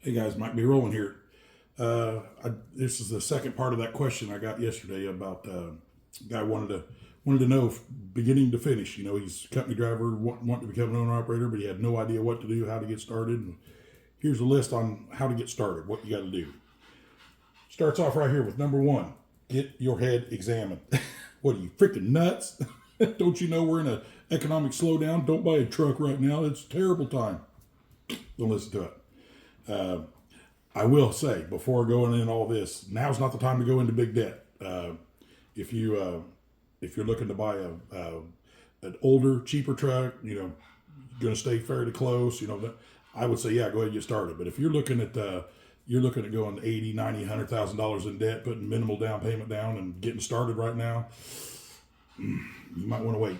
Hey guys, Mike B. Rolling here. This is the second part of that question I got yesterday about guy wanted to know beginning to finish. You know, he's a company driver, wanting to become an owner operator, but he had no idea what to do, how to get started. And here's a list on how to get started, what you got to do. Starts off right here with number one: get your head examined. What are you, freaking nuts? Don't you know we're in an economic slowdown? Don't buy a truck right now. It's a terrible time. Don't listen to it. I will say before going in all this, now's not the time to go into big debt. If you if you're looking to buy an older, cheaper truck, you know, going to stay fairly close. You know, I would say yeah, go ahead and get started. But if you're looking at going 80, 90, $100,000 in debt, putting minimal down payment down, and getting started right now, you might want to wait.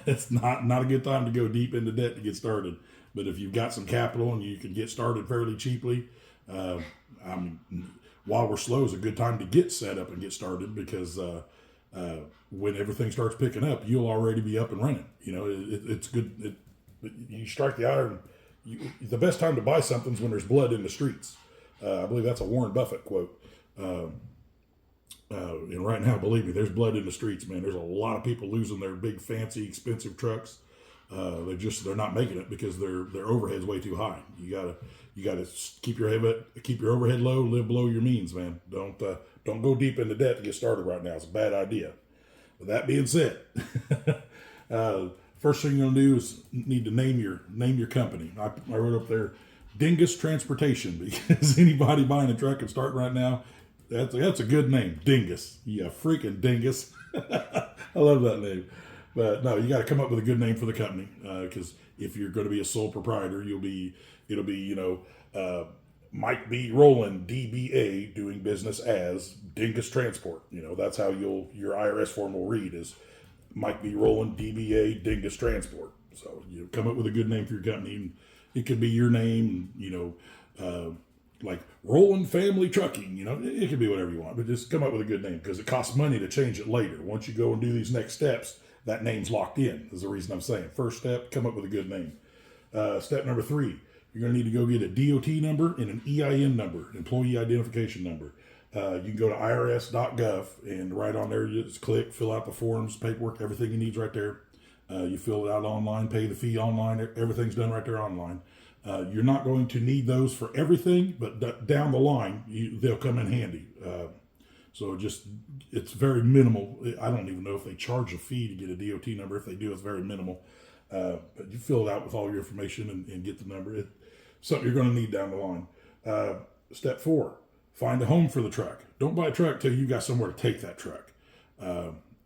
It's not a good time to go deep into debt to get started. But if you've got some capital and you can get started fairly cheaply, I mean, while we're slow is a good time to get set up and get started because when everything starts picking up, you'll already be up and running. You know, it's good. You strike the iron. The best time to buy something is when there's blood in the streets. I believe that's a Warren Buffett quote. And right now, believe me, there's blood in the streets, man. There's a lot of people losing their big, fancy, expensive trucks. They're not making it because their overhead's way too high. You gotta keep your overhead low, live below your means, man. Don't go deep into debt to get started right now. It's a bad idea. With that being said, first thing you're gonna do is need to name your company. I wrote up there, Dingus Transportation, because anybody buying a truck and starting right now, that's a good name, Dingus. Yeah, freaking Dingus. I love that name. But no, you got to come up with a good name for the company because if you're going to be a sole proprietor, it'll be Mike B. Rowland DBA doing business as Dingus Transport. You know, that's how your IRS form will read is Mike B. Rowland DBA Dingus Transport. So you come up with a good name for your company. It could be your name, you know, like Rowland Family Trucking. You know, it could be whatever you want, but just come up with a good name because it costs money to change it later. Once you go and do these next steps, that name's locked in, is the reason I'm saying. First step, come up with a good name. Step number 3, you're going to need to go get a DOT number and an EIN number, employee identification number. You can go to irs.gov and right on there, you just click, fill out the forms, paperwork, everything you need right there. You fill it out online, pay the fee online, everything's done right there online. You're not going to need those for everything, but down the line, they'll come in handy. So it's very minimal. I don't even know if they charge a fee to get a DOT number. If they do, it's very minimal. But you fill it out with all your information and get the number. It's something you're going to need down the line. Step 4, find a home for the truck. Don't buy a truck till you got somewhere to take that truck.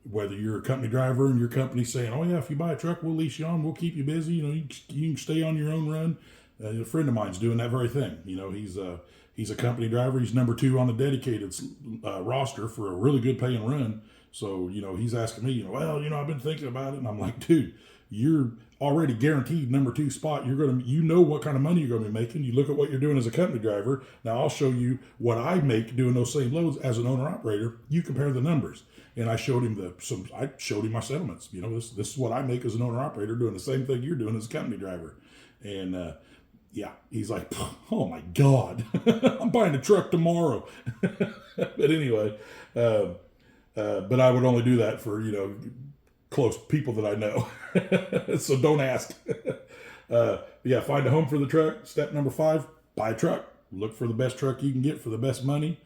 Whether you're a company driver and your company's saying, oh yeah, if you buy a truck, we'll lease you on, we'll keep you busy. You know, you can stay on your own run. A friend of mine's doing that very thing. You know, he's a company driver. He's number 2 on the dedicated roster for a really good paying run. So, you know, he's asking me, you know, well, you know, I've been thinking about it. And I'm like, dude, you're already guaranteed number 2 spot. You know what kind of money you're going to be making. You look at what you're doing as a company driver. Now I'll show you what I make doing those same loads as an owner operator. You compare the numbers. And I showed him I showed him my settlements. You know, this is what I make as an owner operator doing the same thing you're doing as a company driver. And, yeah, he's like, oh my God, I'm buying a truck tomorrow. But anyway, but I would only do that for, you know, close people that I know. So don't ask. Yeah, find a home for the truck. Step number 5, buy a truck. Look for the best truck you can get for the best money.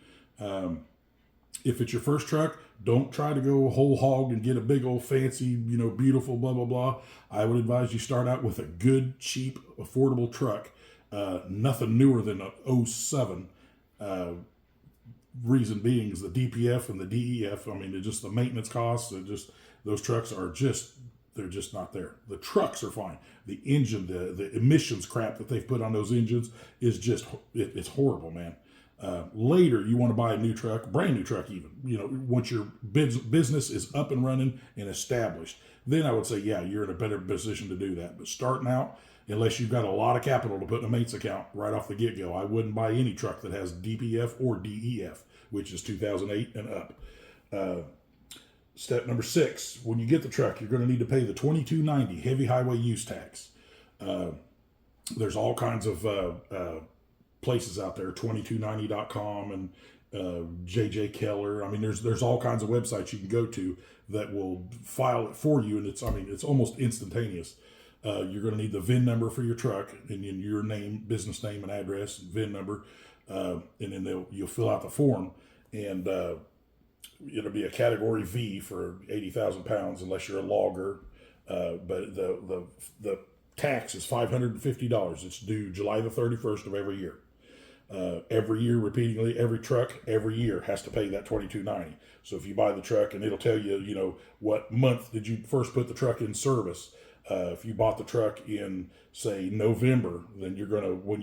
If it's your first truck, don't try to go whole hog and get a big old fancy, you know, beautiful, blah, blah, blah. I would advise you start out with a good, cheap, affordable truck. Nothing newer than a 07. Reason being is the DPF and the DEF. I mean, it's just the maintenance costs. Those trucks are they're just not there. The trucks are fine. The engine, the emissions crap that they've put on those engines is it's horrible, man. Later, you want to buy a new truck, brand new truck even, you know, once your business is up and running and established, then I would say, yeah, you're in a better position to do that. But starting out, unless you've got a lot of capital to put in a maintenance account right off the get-go, I wouldn't buy any truck that has DPF or DEF, which is 2008 and up. Step number 6, when you get the truck, you're going to need to pay the $22.90 heavy highway use tax. There's all kinds of places out there, 2290.com and JJ Keller. I mean, there's all kinds of websites you can go to that will file it for you, and it's almost instantaneous. You're going to need the VIN number for your truck, and your name, business name, and address, VIN number, and then you'll fill out the form, and it'll be a category V for 80,000 pounds, unless you're a logger. But the tax is $550. It's due July the 31st of every year. Every year, repeatedly, every truck every year has to pay that $22.90. So if you buy the truck, and it'll tell you, what month did you first put the truck in service. If you bought the truck in, say, November, then you're gonna when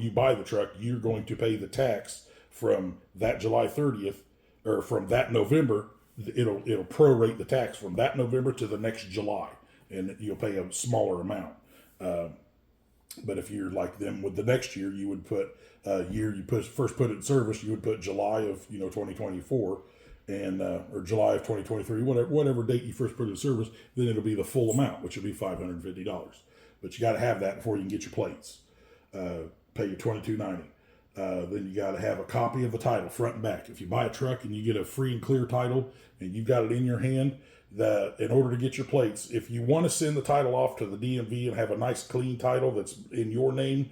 you buy the truck, you're going to pay the tax from that July 30th, or from that November. It'll prorate the tax from that November to the next July, and you'll pay a smaller amount. But if you're like them with the next year, you would put year you first put it in service, you would put July of 2024, and or July of 2023, whatever date you first put it in service. Then it'll be the full amount, which will be $550. But you got to have that before you can get your plates. Pay your $22.90. Then you got to have a copy of the title, front and back. If you buy a truck and you get a free and clear title, and you've got it in your hand, in order to get your plates, if you want to send the title off to the DMV and have a nice clean title that's in your name,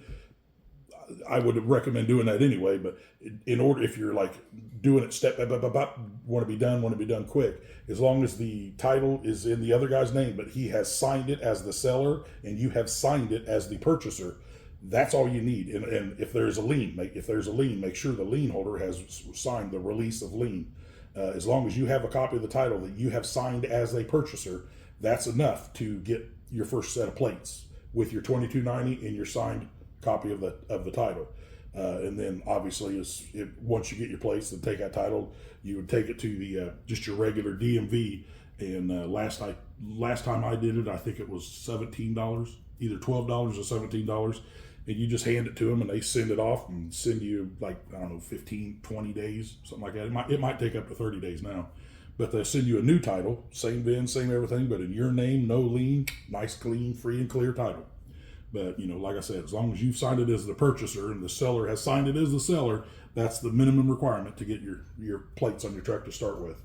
I would recommend doing that anyway. But if you're like doing it step by step, want to be done quick, as long as the title is in the other guy's name, but he has signed it as the seller and you have signed it as the purchaser, that's all you need. And if there's a lien, make sure the lien holder has signed the release of lien. As long as you have a copy of the title that you have signed as a purchaser, that's enough to get your first set of plates with your $22.90 and your signed copy of the title. And then obviously, once you get your plates and take that title, you would take it to the just your regular DMV. And last time I did it, I think it was $17, either $12 or $17. And you just hand it to them, and they send it off and send you, like, I don't know, 15, 20 days, something like that. It might take up to 30 days now. But they'll send you a new title, same VIN, same everything, but in your name, no lien, nice, clean, free and clear title. But, like I said, as long as you've signed it as the purchaser and the seller has signed it as the seller, that's the minimum requirement to get your plates on your truck to start with.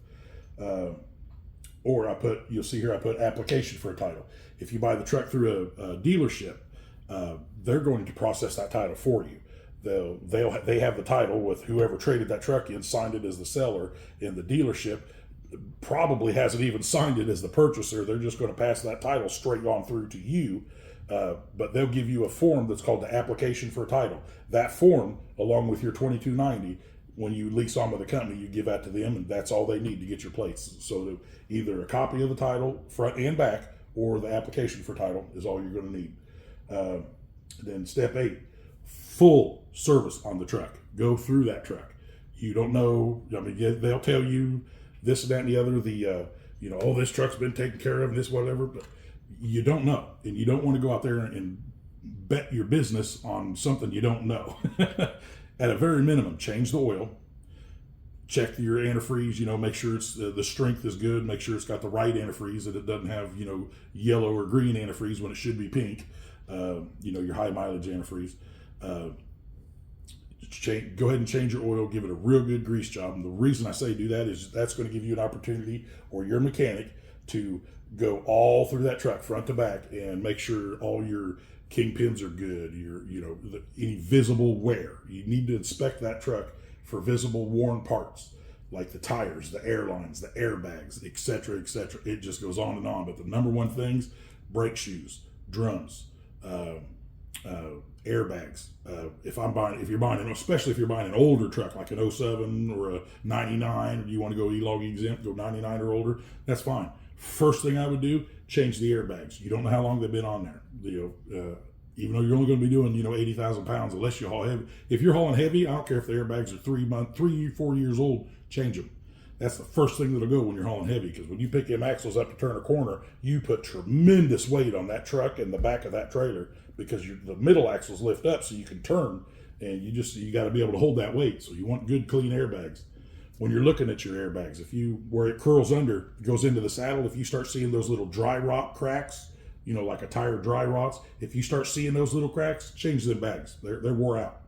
Or you'll see here, I put application for a title. If you buy the truck through a dealership, they're going to process that title for you. They have the title with whoever traded that truck in, signed it as the seller, and the dealership probably hasn't even signed it as the purchaser. They're just going to pass that title straight on through to you. But they'll give you a form that's called the application for a title. That form, along with your $22.90, when you lease on with the company, you give that to them, and that's all they need to get your plates. So either a copy of the title, front and back, or the application for title is all you're going to need. Then step 8, full service on the truck. Go through that truck. You don't know, they'll tell you this and that and the other, this truck's been taken care of and this, whatever, but you don't know. And you don't want to go out there and bet your business on something you don't know. At a very minimum, change the oil. Check your antifreeze, make sure it's the strength is good. Make sure it's got the right antifreeze, that it doesn't have, yellow or green antifreeze when it should be pink. Your high mileage antifreeze. Go ahead and change your oil. Give it a real good grease job. And the reason I say do that is that's going to give you an opportunity, or your mechanic, to go all through that truck, front to back, and make sure all your kingpins are good. Any visible wear. You need to inspect that truck for visible worn parts, like the tires, the air lines, the airbags, etc., etc. It just goes on and on. But the number one things: brake shoes, drums, airbags. Especially if you're buying an older truck, like an 07 or a 99, or you want to go E-Log exempt, go 99 or older, that's fine. First thing I would do, change the airbags. You don't know how long they've been on there. Even though you're only going to be doing, 80,000 pounds, unless you haul heavy. If you're hauling heavy, I don't care if the airbags are 4 years old, change them. That's the first thing that'll go when you're hauling heavy, because when you pick them axles up to turn a corner, you put tremendous weight on that truck and the back of that trailer, because the middle axles lift up so you can turn, and you got to be able to hold that weight. So you want good, clean airbags. When you're looking at your airbags, where it curls under, goes into the saddle, if you start seeing those little dry rot cracks, like a tire dry rots, if you start seeing those little cracks, change them bags. They're wore out.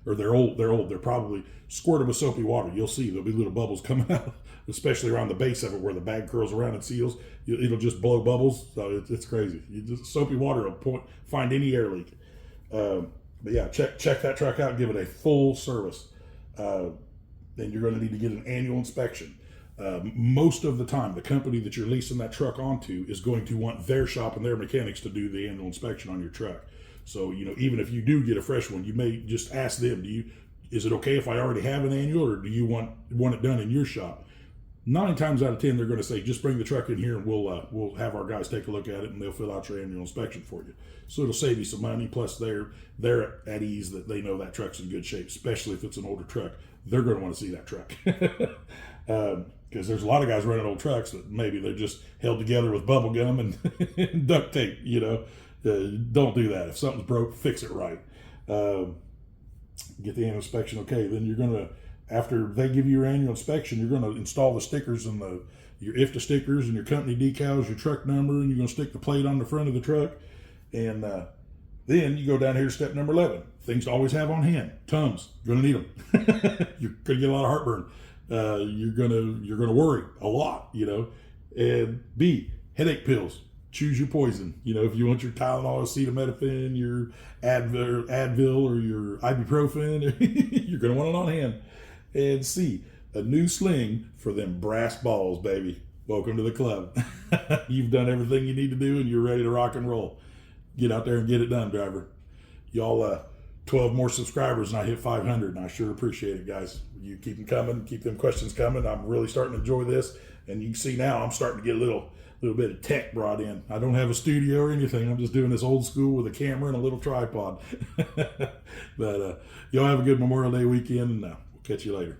or they're old. They're old. They're probably squirted with soapy water. You'll see there'll be little bubbles coming out, especially around the base of it where the bag curls around and seals. It'll just blow bubbles. So it's crazy. Soapy water will find any air leak. But yeah, check that truck out and give it a full service. Then you're going to need to get an annual inspection. Most of the time, the company that you're leasing that truck onto is going to want their shop and their mechanics to do the annual inspection on your truck. So, even if you do get a fresh one, you may just ask them, is it okay if I already have an annual, or do you want it done in your shop? 9 times out of 10, they're going to say, just bring the truck in here and we'll have our guys take a look at it and they'll fill out your annual inspection for you. So it'll save you some money. Plus they're at ease that they know that truck's in good shape, especially if it's an older truck. They're going to want to see that truck. Because there's a lot of guys running old trucks that maybe they're just held together with bubble gum and duct tape, don't do that. If something's broke, fix it right. Get the annual inspection. Okay, then you're going to, after they give you your annual inspection, you're going to install the stickers and your IFTA stickers and your company decals, your truck number, and you're going to stick the plate on the front of the truck. And then you go down here to step number 11. Things to always have on hand. Tums. You're going to need them. You're going to get a lot of heartburn. You're gonna worry a lot, And B, headache pills. Choose your poison. If you want your Tylenol, acetaminophen, your Advil, or your ibuprofen, you're gonna want it on hand. And C, a new sling for them brass balls, baby. Welcome to the club. You've done everything you need to do, and you're ready to rock and roll. Get out there and get it done, driver. Y'all, 12 more subscribers and I hit 500, and I sure appreciate it, guys. You keep them coming, keep them questions coming. I'm really starting to enjoy this, and you can see now I'm starting to get a little bit of tech brought in. I don't have a studio or anything. I'm just doing this old school with a camera and a little tripod. But y'all have a good Memorial Day weekend, and we'll catch you later.